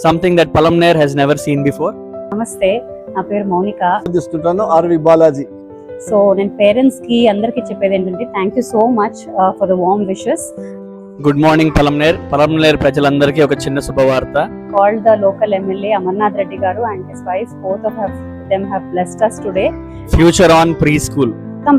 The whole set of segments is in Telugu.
something that Palamner has never seen before. నమస్తే, నా పేరు మౌనిక. తీసుకుంటాను ఆర్వి బాలాజీ. సో నేను పేరెంట్స్ కి అందరికి చెప్పేది ఏంటంటే thank you so much for the warm wishes. Good morning Palamaner ప్రజలందరికీ ఒక చిన్న శుభవార్త. Called the local MLA Amarnath Reddy గారు and his wife both of them have blessed us today. Future on preschool.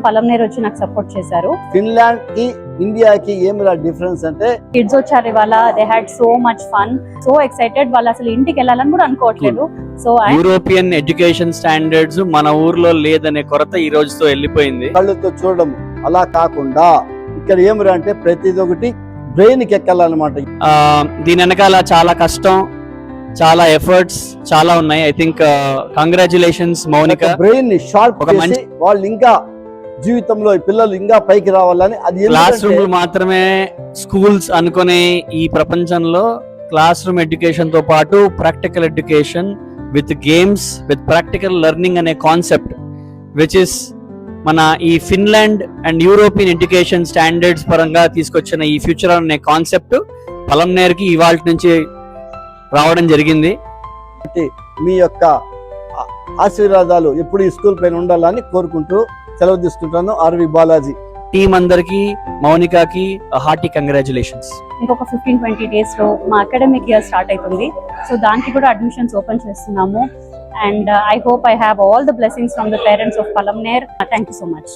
Palamaner వచ్చి నాకు సపోర్ట్ చేశారు. ఫిన్లాండ్ కి ఇండియాకి ఏమిరా డిఫరెన్స్ అంటే కిడ్స్ వచ్చారు ఇవాళ. They had so much fun, so excited. వాళ్ళు అసలు ఇంటికి వెళ్ళాలని కూడా అనుకోవట్లేదు. సో యూరోపియన్ ఎడ్యుకేషన్ స్టాండర్డ్స్ మన ఊర్లో లేదనే కొరత ఈ రోజుతో వెళ్ళిపోయింది. కళ్ళతో చూడడం అలా కాకుండా ఇక్కడ ఏమిరా అంటే ప్రతిది ఒకటి బ్రెయిన్ కి ఎక్కాలన్నమాట. దీని వెనకాల చాలా కష్టం, చాలా ఎఫర్ట్స్ చాలా ఉన్నాయి. I think congratulations Mounika. Brain ని షార్ప్ చేసి వాళ్ళు ఇంకా జీవితంలో పిల్లలు ఇంకా పైకి రావాలని. అది క్లాస్ రూమ్ మాత్రమే స్కూల్స్ అనుకునే ఈ ప్రపంచంలో క్లాస్ రూమ్ ఎడ్యుకేషన్ తో పాటు practical education with games with practical learning అనే కాన్సెప్ట్ విచ్ ఇస్ మన ఈ Finland and European education standards పరంగా తీసుకొచ్చిన ఈ ఫ్యూచర్ అనే కాన్సెప్ట్ పలమనేర్ కి ఇవాళ నుంచి రావడం జరిగింది. మీ యొక్క ఆశీర్వాదాలు ఎప్పుడు ఈ స్కూల్ పైన ఉండాలని కోరుకుంటూ సెలవు తీసుకుంటాను. ఆర్వి బాలాజీ. టీం అందరికి, మౌనికాకి హార్టీ కంగ్రాచులేషన్స్. ఇంకొక 15-20 డేస్ లో మా అకాడమిక్ ఇయర్ స్టార్ట్ అవుతుంది. సో దానికి కూడా అడ్మిషన్స్ ఓపెన్ చేస్తున్నాము. And I hope I have all the blessings from the parents of Palamner. Thank you so much.